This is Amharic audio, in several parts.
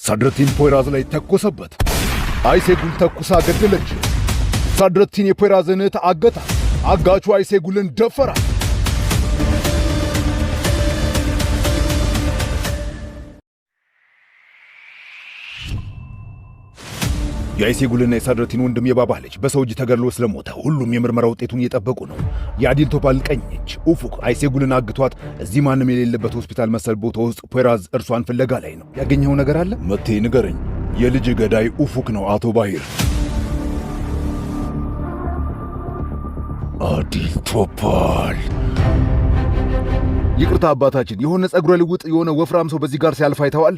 ሳድረቲን ፖይራዝ ላይ ተኮሰበት። አይሴጉል ተኩሳ ገደለች። ሳድረቲን የፖይራዝን እህት አገታት። አጋቹ አይሴጉልን ደፈራት። የአይሴጉልና የሳድረቲን ወንድም የባባ ልጅ በሰው እጅ ተገድሎ ስለሞተ ሁሉም የምርመራ ውጤቱን እየጠበቁ ነው። የአዲል ቶፓል ቀኝ እጅ ኡፉክ አይሴጉልን አግቷት እዚህ ማንም የሌለበት ሆስፒታል መሰል ቦታ ውስጥ ፖይራዝ እርሷን ፍለጋ ላይ ነው። ያገኘው ነገር አለ? መቴ ንገረኝ። የልጅ ገዳይ ኡፉክ ነው አቶ ባሂር። አዲል ቶፓል። ይቅርታ አባታችን፣ የሆነ ጸጉረ ልውጥ የሆነ ወፍራም ሰው በዚህ ጋር ሲያልፍ አይተዋል?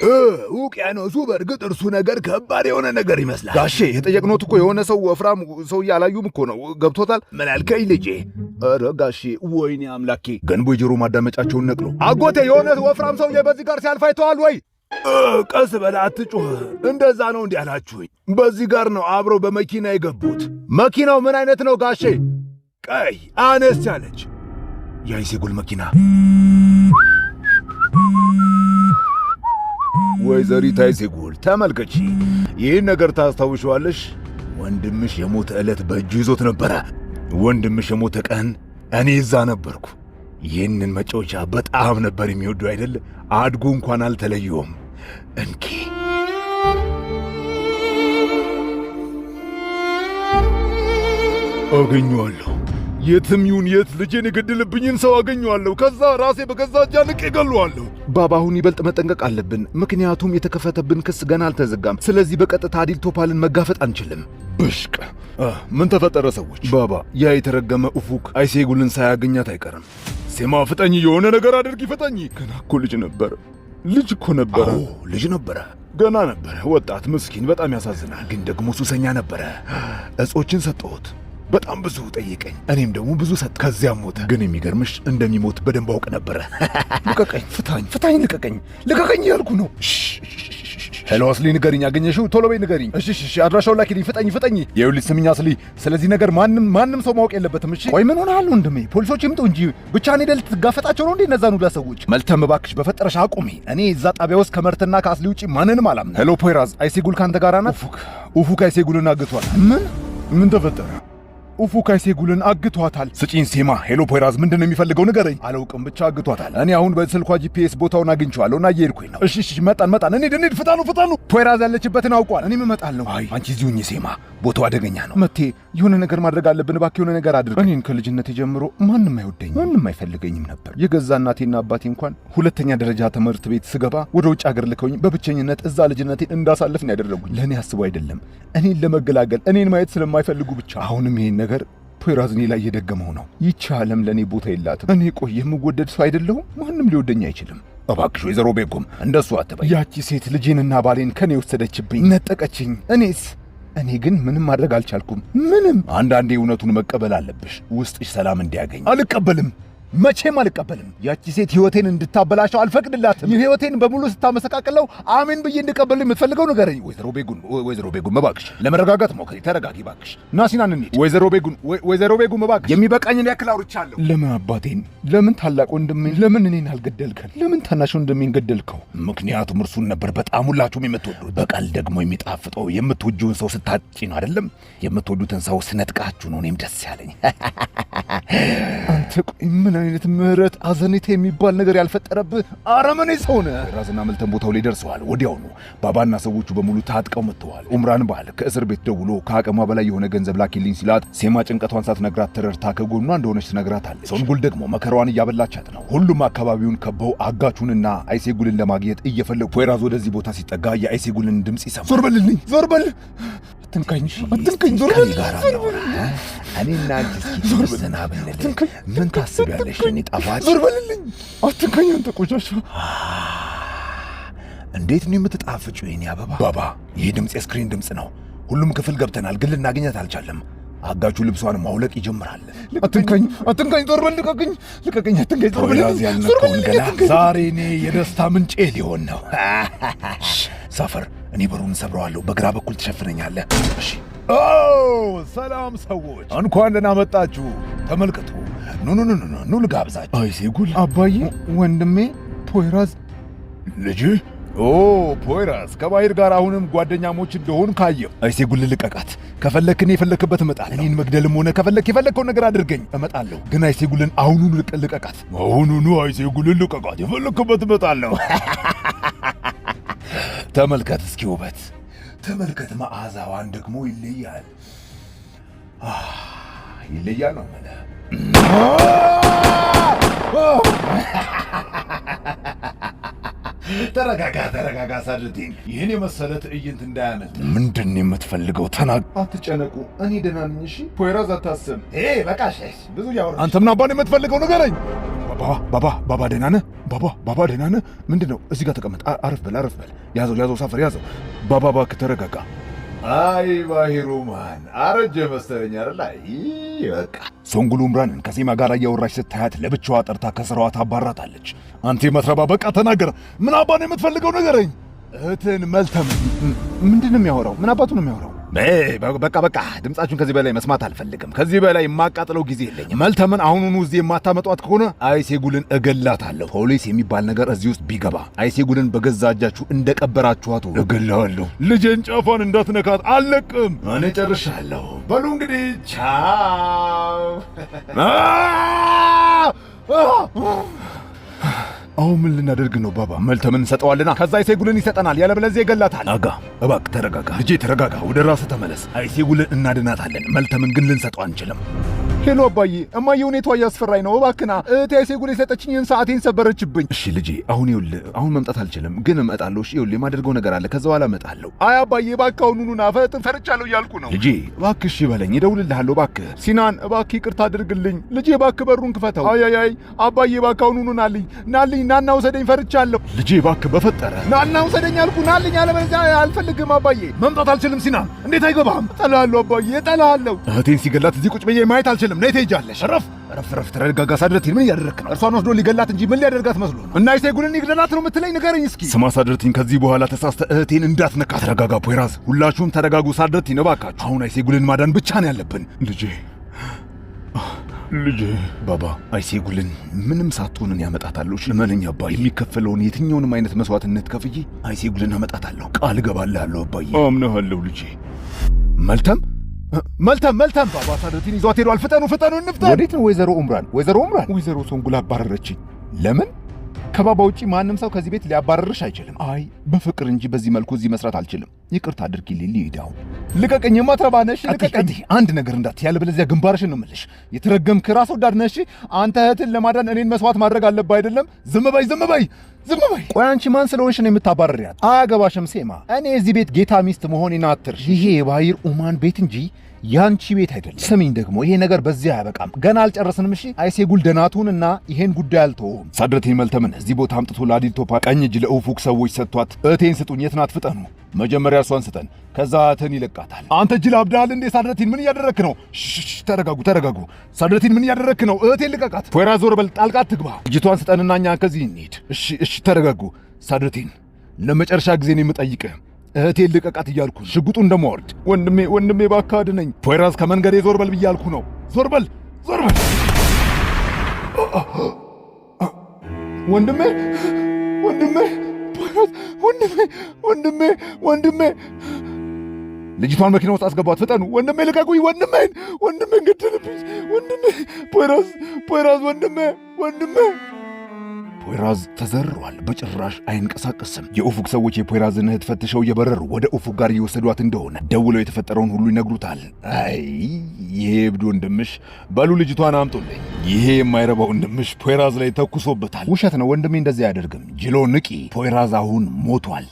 ውቅያኖሱ በእርግጥ እርሱ ነገር ከባድ የሆነ ነገር ይመስላል። ጋሼ የጠየቅነውት እኮ የሆነ ሰው ወፍራም ሰው እያላዩም እኮ ነው። ገብቶታል? ምን አልከኝ ልጄ? ኧረ ጋሼ ወይኔ አምላኬ። ገንቦ የጆሮ ማዳመጫቸውን ነቅሎ አጎቴ፣ የሆነ ወፍራም ሰው በዚህ ጋር ሲያልፍ አይተዋል ወይ? ቀስ በላ አትጮህ። እንደዛ ነው እንዲህ አላችሁኝ። በዚህ ጋር ነው አብረው በመኪና የገቡት። መኪናው ምን አይነት ነው ጋሼ? ቀይ አነስ ያለች የአይሴጉል መኪና። ወይዘሪት አይሴጉል ተመልከቺ፣ ይህን ነገር ታስታውሻለሽ? ወንድምሽ የሞተ ዕለት በእጁ ይዞት ነበረ። ወንድምሽ የሞተ ቀን እኔ እዛ ነበርኩ። ይህንን መጫወቻ በጣም ነበር የሚወዱ አይደል? አድጎ እንኳን አልተለየውም። እንኪ አገኘዋለሁ። የትም ይሁን የት ልጄን የገደለብኝን ሰው አገኘዋለሁ። ከዛ ራሴ በገዛ እጄ አንቄ እገለዋለሁ። ባባ፣ አሁን ይበልጥ መጠንቀቅ አለብን፣ ምክንያቱም የተከፈተብን ክስ ገና አልተዘጋም። ስለዚህ በቀጥታ አዲል ቶፓልን መጋፈጥ አንችልም። ብሽቅ ምን ተፈጠረ ሰዎች? ባባ፣ ያ የተረገመ ኡፉክ አይሴጉልን ሳያገኛት አይቀርም። ሴማ ፍጠኝ፣ የሆነ ነገር አድርጊ፣ ፍጠኝ። ገና እኮ ልጅ ነበረ። ልጅ እኮ ነበረ። ልጅ ነበረ፣ ገና ነበረ። ወጣት ምስኪን፣ በጣም ያሳዝናል። ግን ደግሞ ሱሰኛ ነበረ። እጾችን ሰጠሁት። በጣም ብዙ ጠየቀኝ፣ እኔም ደግሞ ብዙ ሰጥ። ከዚያም ሞተ። ግን የሚገርምሽ እንደሚሞት በደንብ አውቅ ነበረ። ልቀቀኝ፣ ፍታኝ፣ ልቀቀኝ ያልኩ ነው። ሄሎ አስሊ፣ ንገሪኝ። አገኘሽው? ቶሎ በይ ንገሪኝ። እሺ፣ አድራሻውን ላኪልኝ። ፍጠኝ። ይኸውልሽ ስምኝ አስሊ፣ ስለዚህ ነገር ማንም ሰው ማወቅ የለበትም። እሺ? ቆይ ምን ሆነሃል ወንድሜ? ፖሊሶች ይምጡ እንጂ ብቻህን ሄደህ ልትጋፈጣቸው ነው እንዴ እነዛን ሁላ ሰዎች? መልተም እባክሽ በፈጠረሽ አቁሚ። እኔ እዛ ጣቢያ ውስጥ ከመርትና ከአስሊ ውጪ ማንንም አላምንም። ሄሎ ፖይራዝ፣ አይሴጉል ካንተ ጋር ናት? ኡፉክ አይሴጉልን አግቷል። ምን ተፈጠረ? ኡፉክ አይሴጉልን አግቷታል። ስጪኝ ሴማ። ሄሎ ፖይራዝ፣ ምንድነው የሚፈልገው ንገረኝ። አላውቅም፣ ብቻ አግቷታል። እኔ አሁን በስልኳ ጂፒኤስ ቦታውን አግኝቼዋለሁ እና እየሄድኩኝ ነው። እሺ፣ መጣን። እንሂድ። ፍጣኑ። ፖይራዝ ያለችበትን አውቋል። እኔም እመጣለሁ። አይ አንቺ እዚሁ ሁኚ ሴማ፣ ቦታው አደገኛ ነው። መቴ፣ የሆነ ነገር ማድረግ አለብን እባክህ፣ የሆነ ነገር አድርግ። እኔን ከልጅነቴ ጀምሮ ማንም አይወደኝም፣ ማንም አይፈልገኝም ነበር። የገዛ እናቴና አባቴ እንኳን ሁለተኛ ደረጃ ትምህርት ቤት ስገባ ወደ ውጭ ሀገር ልከውኝ በብቸኝነት እዛ ልጅነቴን እንዳሳልፍ ነው ያደረጉኝ። ለእኔ አስበው አይደለም፣ እኔን ለመገላገል፣ እኔን ማየት ስለማይፈልጉ ብቻ። አሁንም ይሄን ነገር ፖይራዝ እኔ ላይ እየደገመው ነው። ይቺ ዓለም ለእኔ ቦታ የላትም። እኔ ቆይ የምወደድ ሰው አይደለሁም? ማንም ሊወደኝ አይችልም። እባክሽ ወይዘሮ ቤጎም እንደሱ አትበይ። ያቺ ሴት ልጄንና ባሌን ከኔ ወሰደችብኝ፣ ነጠቀችኝ። እኔ ግን ምንም ማድረግ አልቻልኩም። ምንም። አንዳንዴ እውነቱን መቀበል አለብሽ፣ ውስጥሽ ሰላም እንዲያገኝ። አልቀበልም፣ መቼም አልቀበልም። ያቺ ሴት ህይወቴን እንድታበላሸው አልፈቅድላትም። ህይወቴን በሙሉ ስታመሰቃቅለው አሜን ብዬ እንድቀበል የምትፈልገው ንገረኝ። ወይዘሮ ቤጉን እባክሽ ለመረጋጋት ሞክሪ። ተረጋጊ እባክሽ። ናሲናን እንሂድ። ወይዘሮ ቤጉን እባክሽ። የሚበቃኝን ያክል አውርቻለሁ። ለምን አባቴን፣ ለምን ታላቅ ወንድሜን፣ ለምን እኔን አልገደልከን? ለምን ታናሽ ወንድሜን ገደልከው? ምክንያቱም እርሱን ነበር በጣም ሁላችሁም የምትወዱት። በቀል ደግሞ የሚጣፍጠው የምትወጂውን ሰው ስታጪ ነው አይደለም? የምትወዱትን ሰው ስነጥቃችሁ ነው እኔም ደስ ያለኝ። አንተ ቆይ ምን አይነት ምህረት አዘኔታ የሚባል ነገር ያልፈጠረብህ አረመኔ ሰው ነህ። ራስና መልተን ቦታው ላይ ደርሰዋል። ወዲያውኑ ባባና ሰዎቹ በሙሉ ታጥቀው መጥተዋል። ኡምራን ባል ከእስር ቤት ደውሎ ከአቅሟ በላይ የሆነ ገንዘብ ላኪልኝ ሲላት ሴማ ጭንቀቷን ሳትነግራት ተረድታ ከጎኗ እንደሆነች ትነግራታለች። ሶንጉል ደግሞ መከራዋን እያበላቻት ነው። ሁሉም አካባቢውን ከበው አጋቹንና አይሴጉልን ለማግኘት እየፈለጉ ፖይራዝ ወደዚህ ቦታ ሲጠጋ የአይሴጉልን ድምፅ ይሰማል። ዞር በል አትንካኝ፣ ዞር በል እኔና አንቺ እስኪ ዘና ብንል ምን ታስቢያለሽ? እኔ ጣፋጭ ዞር በልልኝ፣ አትንካኝ አንተ ቆሻሻ። እንዴት ነው የምትጣፍጪው የኔ አበባ? ባባ፣ ይህ ድምፅ የስክሪን ድምፅ ነው። ሁሉም ክፍል ገብተናል፣ ግን ልናገኘት አልቻለም። አጋቹ ልብሷን ማውለቅ ይጀምራል። አትንካኝ፣ ዞር በል፣ ልቀቀኝ፣ አትንካኝ፣ ዞር በል። ያልነካውን ገላ ዛሬ እኔ የደስታ ምንጬ ሊሆን ነው። ሰፈር፣ እኔ በሩን ሰብረዋለሁ፣ በግራ በኩል ትሸፍነኛለህ። እሺ። ሰላም ሰዎች፣ እንኳን ደህና መጣችሁ። ተመልከቱ፣ ኑ ልጋብዛችሁ። አይሴጉል፣ አባዬ፣ ወንድሜ ፖይራዝ። ልጅ ኦ ፖይራዝ ከባሂር ጋር አሁንም ጓደኛሞች እንደሆን ካየው አይሴጉልን ልቀቃት። ከፈለክ እኔ የፈለክበት እመጣለሁ። እኔን መግደልም ሆነ ከፈለክ የፈለከውን ነገር አድርገኝ እመጣለሁ። ግን አይሴጉልን አሁኑኑ ልቀቃት። አሁኑኑ አይሴጉልን ልቀቃት። የፈለክበት እመጣለሁ። ተመልከት እስኪ ውበት ተመልከት። መዓዛዋን ደግሞ ይለያል ነው ማለት ተረጋጋ ሳድርቲን። ይህን የመሰለ ትዕይንት እንዳያመልጥ። ምንድን የምትፈልገው? አትጨነቁ፣ እኔ ደህና ነኝ። እሺ ፖይራዝ አታስብ። በቃሽ፣ ብዙ ያወራሽ። አንተ ምን አባን የምትፈልገው ንገረኝ። ባባ ደህና ነህ? ባባ ደህና ነህ? ምንድን ነው? እዚህ ጋር ተቀመጥ። አረፍ በል። ያዘው ሳፈር ያዘው። ባባ እባክህ ተረጋጋ። አይ ባሂሩማን አረጀ መሰለኝ አይደል? በቃ ሶንጉል ኡምራንን ከሴማ ጋር እያወራች ስታያት ለብቻዋ ጠርታ ከስራዋ ታባራታለች። አንተ የመትረባ በቃ ተናገር። ምን አባ ነው የምትፈልገው? ንገረኝ። እህትን መልተም ምንድን ነው የሚያወራው? ምን አባቱ ነው የሚያወራው? በቃ ድምጻችሁን ከዚህ በላይ መስማት አልፈልግም። ከዚህ በላይ የማቃጥለው ጊዜ የለኝም። መልተምን አሁኑኑ እዚህ የማታመጧት ከሆነ አይሴጉልን እገላታለሁ። ፖሊስ የሚባል ነገር እዚህ ውስጥ ቢገባ አይሴጉልን በገዛ እጃችሁ እንደቀበራችኋት እገላለሁ። ልጄን ጫፏን እንዳትነካት አልለቅም። እኔ ጨርሻለሁ። በሉ እንግዲህ ቻው። አሁን ምን ልናደርግ ነው ባባ? መልተምን እንሰጠዋልና ከዛ አይሴጉልን ይሰጠናል፣ ያለበለዚያ ይገላታል። አጋ እባክህ ተረጋጋ ልጄ ተረጋጋ። ወደ ራስህ ተመለስ። አይሴጉልን እናድናታለን፣ መልተምን ግን ልንሰጠው አንችልም። ሄሎ አባዬ፣ እማዬ ሁኔታዋ እያስፈራኝ ነው። እባክና እህቴ አይሴጉል የሰጠችኝን ሰዓቴን ሰበረችብኝ። እሺ ልጄ፣ አሁን መምጣት አልችልም፣ ግን እመጣለሁ። እሺ ይኸውልህ የማደርገው ነገር አለ፣ ከዛ በኋላ እመጣለሁ። አይ አባዬ እባክህ አሁኑኑ ና፣ ፈርቻለሁ እያልኩ ነው። ልጄ እባክህ እሺ በለኝ፣ እደውልልሃለሁ። እባክህ ሲናን እባክህ ይቅርታ አድርግልኝ። ልጄ እባክህ በሩን ክፈተው። አይ አባዬ እባክህ አሁኑኑ ናልኝ፣ ናና ውሰደኝ፣ ፈርቻለሁ። ልጄ እባክህ በፈጠረ ናና ውሰደኝ አልኩ፣ ናልኝ፣ አለበለዚያ አልፈልግም። አባዬ መምጣት አልችልም። ሲናን እንዴት አይገባህም? እጠላሃለሁ አባዬ እጠላሃለሁ። እህቴን ሲገላት እዚህ ቁጭ ብዬ ማየት አልችልም። ነይ ትሄጃለሽ። ረፍ ተረጋጋ። ሳድረቲን ምን እያደረክ ነው? እርሷን ወስዶ ሊገላት እንጂ ምን ሊያደርጋት መስሎ ነው? እና አይሴጉልን ይግደላት ነው የምትለኝ? ንገረኝ እስኪ። ስማ ሳድረቲን፣ ከዚህ በኋላ ተሳስተ እህቴን እንዳትነካ። ተረጋጋ ፖይራዝ፣ ሁላችሁም ተረጋጉ። ሳድረቲን እባካችሁ፣ አሁን አይሴጉልን ማዳን ብቻ ነው ያለብን። ልጄ ባባ፣ አይሴጉልን ምንም ሳትሆንን ያመጣታለሁ። እመነኝ አባዬ፣ የሚከፈለውን የትኛውንም አይነት መስዋዕትነት ከፍዬ አይሴጉልን አመጣታለሁ። ቃል እገባልሃለሁ አባዬ። አምነሃለሁ ልጄ። መልተም ባባ ሳድረቲን ይዟት ሄዷል። ፍጠኑ እንፍጠን። ወዴት ነው? ወይዘሮ ኡምራን ወይዘሮ ሶንጉል አባረረችኝ። ለምን? ከባባ ውጪ ማንም ሰው ከዚህ ቤት ሊያባረርሽ አይችልም። አይ በፍቅር እንጂ በዚህ መልኩ እዚህ መስራት አልችልም። ይቅርታ አድርጊልኝ ሊዳው። ልቀቀኝ፣ የማትረባ ነሽ። ልቀቀኝ። አንድ ነገር እንዳትዪ፣ ያለበለዚያ ግንባርሽን ነው የምልሽ። የተረገምክ ራስ ወዳድ ነሽ። አንተ እህትን ለማዳን እኔን መስዋዕት ማድረግ አለብህ አይደለም? ዝም በይ። ቆይ አንቺ ማን ስለሆንሽ ነው የምታባረሪያት? አያገባሽም ሴማ። እኔ እዚህ ቤት ጌታ ሚስት መሆኔን አትርሽ። ይሄ የባሂር ኡማን ቤት እንጂ ያንቺ ቤት አይደለም። ስሚኝ ደግሞ ይሄ ነገር በዚህ አያበቃም። ገና አልጨረስንም። እሺ አይሴጉል ደናቱንና ይሄን ጉዳይ አልተውም። ሳድረቲን መልተምን እዚህ ቦታ አምጥቶ ለአዲል ቶፓ ቀኝ እጅ ለኡፉክ ሰዎች ሰጥቷት እህቴን ስጡኝ። የት ናት? ፍጠኑ። መጀመሪያ እሷን ስጠን፣ ከዛ እህትን ይለቃታል። አንተ ጅል አብዳል እንዴ? ሳድረቲን ምን እያደረክ ነው? ተረጋጉ። ሳድረቲን ምን እያደረክ ነው? እህቴን ልቀቃት። ፖይራዝ ዞር በል፣ ጣልቃ ትግባ። እጅቷን ስጠንና እኛ ከዚህ እንሂድ። እሺ ተረጋጉ። ሳድረቲን ለመጨረሻ ጊዜ ነው የምጠይቅህ፣ እህቴን ልቀቃት እያልኩ ሽጉጡ እንደማወርድ። ወንድሜ እባክህ አድነኝ። ፖይራዝ ከመንገዴ ዞር በል ብያልኩ ነው። ዞር በል። ወንድሜ ፖይራዝ፣ ወንድሜ ልጅቷን መኪና ውስጥ አስገባት። ፍጠኑ። ወንድሜ ልቀቁኝ። ወንድሜ ገደልብኝ። ፖይራዝ ወንድሜ ፖይራዝ ተዘርሯል። በጭራሽ አይንቀሳቀስም። የኡፉክ ሰዎች የፖይራዝን እህት ፈትሸው እየበረሩ ወደ ኡፉክ ጋር እየወሰዷት እንደሆነ ደውለው የተፈጠረውን ሁሉ ይነግሩታል። አይ ይሄ እብድ ወንድምሽ፣ በሉ ልጅቷን አምጡልኝ። ይሄ የማይረባ ወንድምሽ ፖይራዝ ላይ ተኩሶበታል። ውሸት ነው ወንድሜ፣ እንደዚህ አያደርግም። ጅሎ ንቂ። ፖይራዝ አሁን ሞቷል።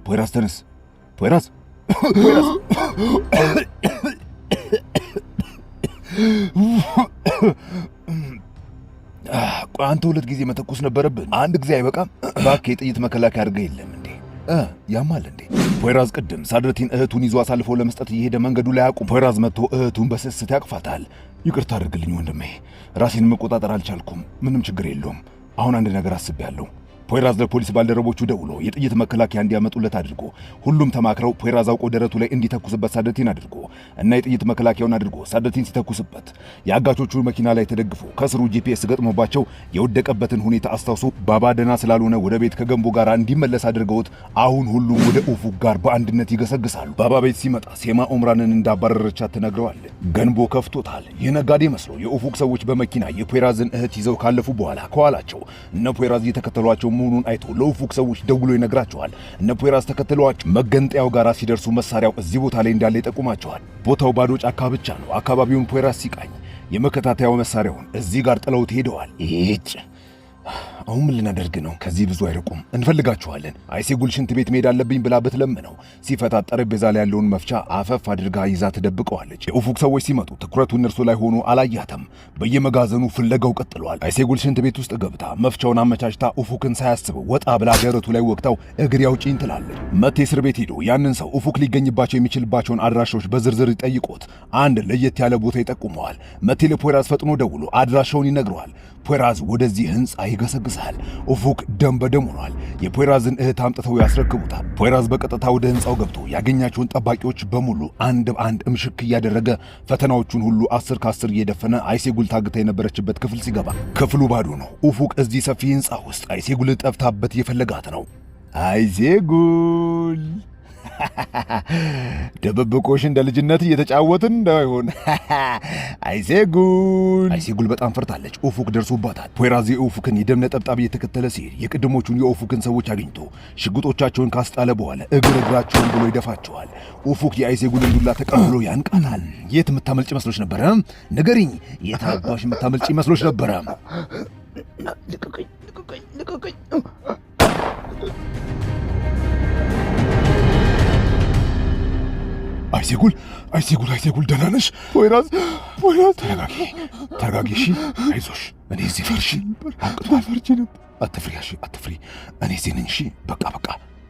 ፖይራዝ ተነስ። ፖይራዝ አንተ ሁለት ጊዜ መተኮስ ነበረብን። አንድ ጊዜ አይበቃም? እባክህ የጥይት መከላከያ አድርገህ የለም እንዴ? ያማል እንዴ? ፖይራዝ ቅድም ሳድረቲን እህቱን ይዞ አሳልፎ ለመስጠት እየሄደ መንገዱ ላይ አቁም። ፖይራዝ መጥቶ እህቱን በስስት ያቅፋታል። ይቅርታ አድርግልኝ ወንድሜ፣ ራሴን መቆጣጠር አልቻልኩም። ምንም ችግር የለውም። አሁን አንድ ነገር አስቤያለሁ። ፖይራዝ ለፖሊስ ባልደረቦቹ ደውሎ የጥይት መከላከያ እንዲያመጡለት አድርጎ ሁሉም ተማክረው ፖይራዝ አውቆ ደረቱ ላይ እንዲተኩስበት ሳደቲን አድርጎ እና የጥይት መከላከያውን አድርጎ ሳደቲን ሲተኩስበት የአጋቾቹ መኪና ላይ ተደግፎ ከስሩ ጂፒኤስ ገጥሞባቸው የወደቀበትን ሁኔታ አስታውሶ ባባ ደና ስላልሆነ ወደ ቤት ከገንቦ ጋር እንዲመለስ አድርገውት አሁን ሁሉም ወደ ኡፉክ ጋር በአንድነት ይገሰግሳሉ። ባባ ቤት ሲመጣ ሴማ ኦምራንን እንዳባረረቻት ትነግረዋለች። ገንቦ ከፍቶታል። የነጋዴ መስሎ የኡፉክ ሰዎች በመኪና የፖይራዝን እህት ይዘው ካለፉ በኋላ ከኋላቸው እነ ፖይራዝ እየተከተሏቸው መሆኑን አይቶ ለኡፉክ ሰዎች ደውሎ ይነግራቸዋል። እነ ፖይራዝ ተከትለዋቸው መገንጠያው ጋር ሲደርሱ መሳሪያው እዚህ ቦታ ላይ እንዳለ ይጠቁማቸዋል። ቦታው ባዶ ጫካ ብቻ ነው። አካባቢውን ፖይራዝ ሲቃኝ የመከታተያው መሳሪያውን እዚህ ጋር ጥለውት ሄደዋል። ይጭ አሁን ምን ልናደርግ ነው? ከዚህ ብዙ አይርቁም፣ እንፈልጋችኋለን። አይሴጉል ሽንት ቤት መሄድ አለብኝ ብላ ብትለምነው ሲፈታት ጠረጴዛ ላይ ያለውን መፍቻ አፈፍ አድርጋ ይዛ ትደብቀዋለች። የኡፉክ ሰዎች ሲመጡ ትኩረቱ እነርሱ ላይ ሆኖ አላያተም። በየመጋዘኑ ፍለጋው ቀጥሏል። አይሴጉል ሽንት ቤት ውስጥ ገብታ መፍቻውን አመቻችታ ኡፉክን ሳያስበው ወጣ ብላ ደረቱ ላይ ወቅታው እግር ያውጪኝ ትላለች። መቴ እስር ቤት ሄዶ ያንን ሰው ኡፉክ ሊገኝባቸው የሚችልባቸውን አድራሻዎች በዝርዝር ይጠይቁት አንድ ለየት ያለ ቦታ ይጠቁመዋል። መቴ ለፖይራዝ ፈጥኖ ደውሎ አድራሻውን ይነግረዋል። ፖይራዝ ወደዚህ ህንጻ ይገሰግሳል። ኡፉክ ደም በደም ሆኗል። የፖይራዝን እህት አምጥተው ያስረክቡታል። ፖይራዝ በቀጥታ ወደ ህንጻው ገብቶ ያገኛቸውን ጠባቂዎች በሙሉ አንድ በአንድ እምሽክ እያደረገ ፈተናዎቹን ሁሉ 10 ከ10 እየደፈነ አይሴጉል ታግታ የነበረችበት ክፍል ሲገባ ክፍሉ ባዶ ነው። ኡፉክ እዚህ ሰፊ ህንጻ ውስጥ አይሴጉል ጠፍታበት የፈለጋት ነው። አይሴጉል ደበብቆሽ እንደ ልጅነት እየተጫወትን እንዳይሆን። አይሴጉል በጣም ፈርታለች። ኡፉክ ደርሶባታል። ፖይራዝ የኡፉክን የደም ነጠብጣብ እየተከተለ ሲሄድ የቅድሞቹን የኡፉክን ሰዎች አግኝቶ ሽጉጦቻቸውን ካስጣለ በኋላ እግራቸውን ብሎ ይደፋቸዋል። ኡፉክ የአይሴጉልን ዱላ ተቀብሎ ያንቃታል። የት የምታመልጭ መስሎች ነበረ? ንገሪኝ፣ የት አባሽ የምታመልጭ መስሎች ነበረ? ልቀቀኝ። አይሴጉል ደህና ነሽ? ፖይራዝ ተረጋጊ። እሺ አይዞሽ፣ እኔ እዚህ ፈርሽ ነበር። አትፍሪ፣ እኔ እዚህ ነኝ። እሺ በቃ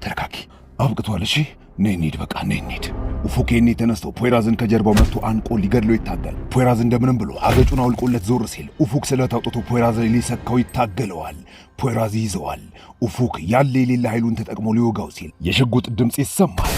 ተረጋጊ፣ አብቅቷል። እሺ ነይ እንሂድ። ኡፉክ የኔ ተነስቶ ፖይራዝን ከጀርባው መጥቶ አንቆ ሊገድለው ይታገል። ፖይራዝ እንደምንም ብሎ አገጩን አውልቆለት ዞር ሲል ኡፉክ ስለት አውጥቶ ፖይራዝ ላይ ሊሰካው ይታገለዋል። ፖይራዝ ይዘዋል። ኡፉክ ያለ የሌለ ኃይሉን ተጠቅሞ ሊወጋው ሲል የሽጉጥ ድምፅ ይሰማል።